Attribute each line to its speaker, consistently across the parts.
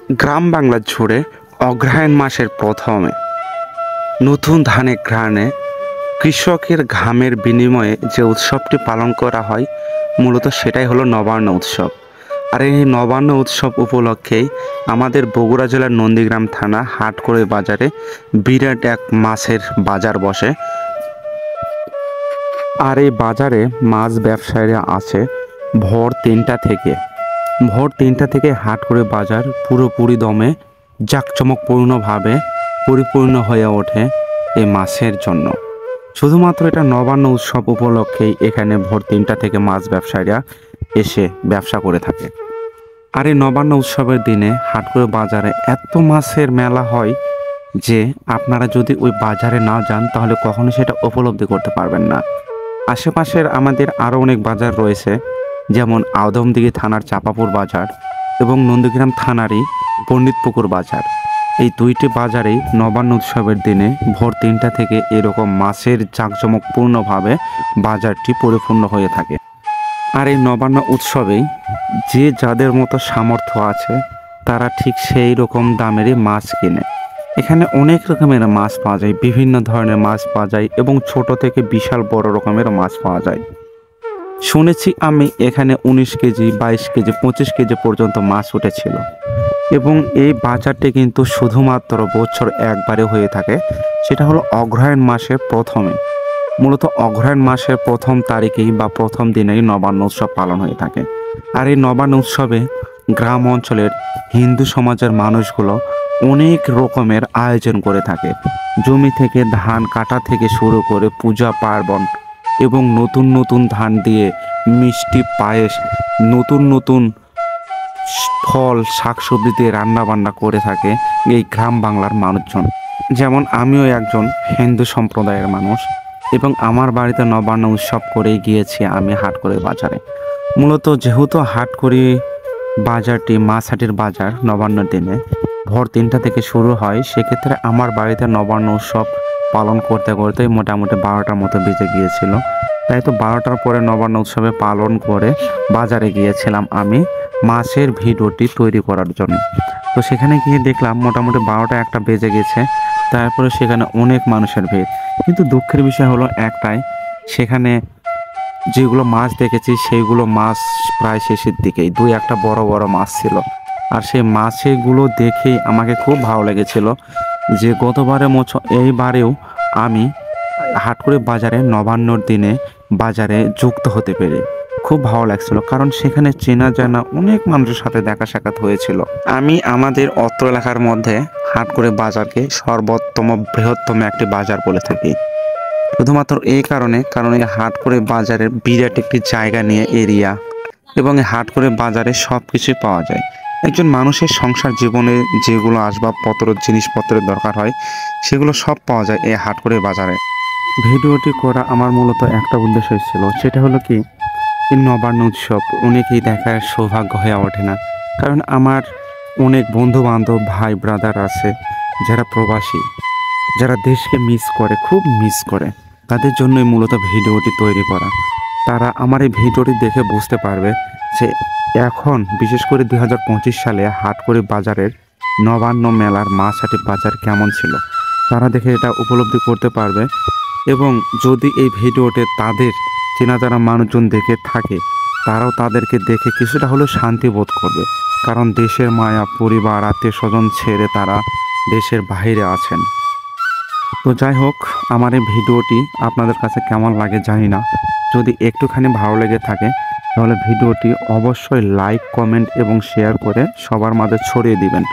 Speaker 1: গ্রাম বাংলা জুড়ে অগ্রহায়ণ মাসের প্রথমে নতুন ধানের ঘ্রাণে কৃষকের ঘামের বিনিময়ে যে উৎসবটি পালন করা হয় মূলত সেটাই হলো নবান্ন উৎসব। আর এই নবান্ন উৎসব উপলক্ষেই আমাদের বগুড়া জেলার নন্দীগ্রাম থানা হাটকড়ি বাজারে বিরাট এক মাছের বাজার বসে। আর এই বাজারে মাছ ব্যবসায়ীরা আছে ভোর 3টা থেকে হাটকড়ি বাজার পুরোপুরি দমে জাঁকজমকপূর্ণভাবে পরিপূর্ণ হয়ে ওঠে এই মাছের জন্য। শুধুমাত্র এটা নবান্ন উৎসব উপলক্ষেই এখানে ভোর 3টা থেকে মাছ ব্যবসায়ীরা এসে ব্যবসা করে থাকে। আর এই নবান্ন উৎসবের দিনে হাটকড়ি বাজারে এত মাছের মেলা হয় যে আপনারা যদি ওই বাজারে না যান তাহলে কখনো সেটা উপলব্ধি করতে পারবেন না। আশেপাশের আমাদের আরও অনেক বাজার রয়েছে, যেমন আদমদিঘি থানার চাপাপুর বাজার এবং নন্দীগ্রাম থানারই পণ্ডিতপুকুর বাজার। এই দুইটি বাজারেই নবান্ন উৎসবের দিনে ভোর 3টা থেকে এরকম মাছের জাঁকজমকপূর্ণভাবে বাজারটি পরিপূর্ণ হয়ে থাকে। আর এই নবান্ন উৎসবেই যে যাদের মতো সামর্থ্য আছে তারা ঠিক সেই রকম দামেরই মাছ কিনে। এখানে অনেক রকমের মাছ পাওয়া যায়, বিভিন্ন ধরনের মাছ পাওয়া যায় এবং ছোট থেকে বিশাল বড় রকমের মাছ পাওয়া যায়। শুনেছি আমি এখানে 19 কেজি, 22 কেজি, 25 কেজি পর্যন্ত মাছ উঠেছিল। এবং এই বাজারটি কিন্তু শুধুমাত্র বছর একবারে হয়ে থাকে, সেটা হলো অগ্রহায়ণ মাসের প্রথমে। মূলত অগ্রহায়ণ মাসের প্রথম তারিখেই বা প্রথম দিনেই নবান্ন উৎসব পালন হয়ে থাকে। আর এই নবান্ন উৎসবে গ্রাম অঞ্চলের হিন্দু সমাজের মানুষগুলো অনেক রকমের আয়োজন করে থাকে। জমি থেকে ধান কাটা থেকে শুরু করে পূজা পার্বণ এবং নতুন নতুন ধান দিয়ে মিষ্টি পায়েস, নতুন নতুন ফল শাকসবজি দিয়ে রান্নাবান্না করে থাকে এই গ্রাম বাংলার মানুষজন। যেমন আমিও একজন হিন্দু সম্প্রদায়ের মানুষ এবং আমার বাড়িতে নবান্ন উৎসব করেই গিয়েছি আমি হাটকড়ি বাজারে। মূলত যেহেতু হাটকড়ি বাজারটি মাছহাটির বাজার নবান্নর দিনে ভোর 3টা থেকে শুরু হয়, সেক্ষেত্রে আমার বাড়িতে নবান্ন উৎসব পালন করতে করতে মোটামুটি 12টার মতো বেজে গিয়েছিল। তাই তো 12টার পরে নবান্ন উৎসবে পালন করে বাজারে গিয়েছিলাম আমি মাছের ভিডিওটি তৈরি করার জন্য। তো সেখানে গিয়ে দেখলাম মোটামুটি 12টা 1টা বেজে গেছে। তারপরে সেখানে অনেক মানুষের ভিড়। কিন্তু দুঃখের বিষয় হলো একটাই, সেখানে যেগুলো মাছ দেখেছি সেইগুলো মাছ প্রায় শেষের দিকেই 2-1টা বড় বড় মাছ ছিল। আর সেই মাছগুলো দেখেই আমাকে খুব ভালো লেগেছিল যে গতবারের মতো এইবারেও আমি হাটকড়ি বাজারে নবান্নর দিনে বাজারে যুক্ত হতে পেরে খুব ভালো লাগছিল। কারণ সেখানে চেনা জানা অনেক মানুষের সাথে দেখা সাক্ষাৎ হয়েছিল। আমি আমাদের অত্র এলাকার মধ্যে হাটকড়ি বাজারকে সর্বোত্তম বৃহত্তম একটি বাজার বলে থাকি, শুধুমাত্র এই কারণে কারণ এই হাটকড়ি বাজারের বিরাট একটি জায়গা নিয়ে এরিয়া এবং এই হাটকড়ি বাজারে সব কিছুই পাওয়া যায়। একজন মানুষের সংসার জীবনে যেগুলো আসবাবপত্র জিনিসপত্রের দরকার হয় সেগুলো সব পাওয়া যায় এই হাটকড়ি বাজারে। ভিডিওটি করা আমার মূলত একটা উদ্দেশ্য ছিল, সেটা হলো কি এই নবান্ন উৎসব অনেকেই দেখার সৌভাগ্য হয়ে ওঠে না। কারণ আমার অনেক বন্ধু বান্ধব ভাই ব্রাদার আছে যারা প্রবাসী, যারা দেশকে মিস করে, খুব মিস করে, তাদের জন্যই মূলত ভিডিওটি তৈরি করা। তারা আমার এই ভিডিওটি দেখে বুঝতে পারবে যে এখন বিশেষ করে 2025 সালে হাটকড়ি বাজারের নবান্ন মেলার মাছহাটি বাজার কেমন ছিল, তারা দেখে এটা উপলব্ধি করতে পারবে। এবং যদি এই ভিডিওতে তাদের চেনা যারা মানুষজন দেখে থাকে তারাও তাদেরকে দেখে কিছুটা হলেও শান্তি বোধ করবে। কারণ দেশের মায়া, পরিবার, আত্মীয় স্বজন ছেড়ে তারা দেশের বাইরে আছেন। তো যাই হোক, আমার এই ভিডিওটি আপনাদের কাছে কেমন লাগে জানি না। যদি একটুখানি ভালো লেগে থাকে তাহলে ভিডিওটি অবশ্যই লাইক, কমেন্ট এবং শেয়ার করে সবার মাঝে ছড়িয়ে দিবেন।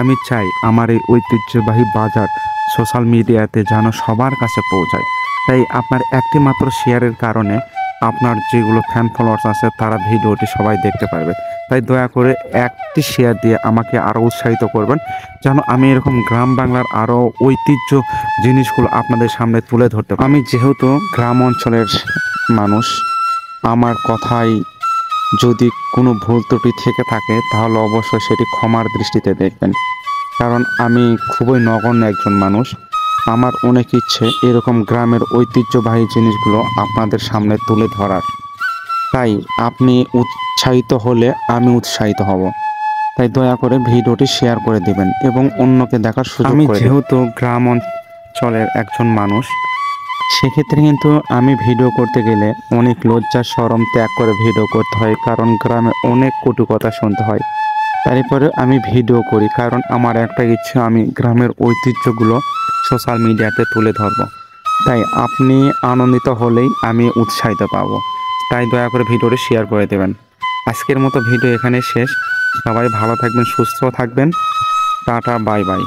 Speaker 1: আমি চাই আমার এই ঐতিহ্যবাহী বাজার সোশ্যাল মিডিয়াতে যেন সবার কাছে পৌঁছায়। তাই আপনার একটি মাত্র শেয়ারের কারণে আপনার যেগুলো ফ্যান ফলোয়ার্স আছে তারা ভিডিওটি সবাই দেখতে পারবে। তাই দয়া করে একটি শেয়ার দিয়ে আমাকে আরও উৎসাহিত করবেন যেন আমি এরকম গ্রাম বাংলার আরও ঐতিহ্য জিনিসগুলো আপনাদের সামনে তুলে ধরতে পারি। আমি যেহেতু গ্রাম অঞ্চলের মানুষ, আমার কথায় যদি কোনো ভুল ত্রুটি থেকে থাকে তাহলে অবশ্যই সেটি ক্ষমার দৃষ্টিতে দেখবেন। কারণ আমি খুবই নগণ্য একজন মানুষ, আমার অনেক ইচ্ছে এরকম গ্রামের ঐতিহ্যবাহী জিনিসগুলো আপনাদের সামনে তুলে ধরার। তাই আপনি উৎসাহিত হলে আমি উৎসাহিত হব। তাই দয়া করে ভিডিওটি শেয়ার করে দিবেন এবং অন্যকে দেখার সুযোগ করে দিবেন। যেহেতু গ্রাম অঞ্চলের একজন মানুষ, সেক্ষেত্রে কিন্তু আমি ভিডিও করতে গেলে অনেক লজ্জা শরম ত্যাগ করে ভিডিও করতে হয়, কারণ গ্রামে অনেক কটু কথা শুনতে হয়। তারপরে আমি ভিডিও করি, কারণ আমার একটা ইচ্ছে, আমি গ্রামের ঐতিহ্যগুলো সোশ্যাল মিডিয়াতে তুলে ধরব। তাই আপনি আনন্দিত হলেই আমি উৎসাহিত পাবো। তাই দয়া করে ভিডিওটি শেয়ার করে দেবেন। আজকের মতো ভিডিও এখানে শেষ। সবাই ভালো থাকবেন, সুস্থ থাকবেন। Tata, bye bye.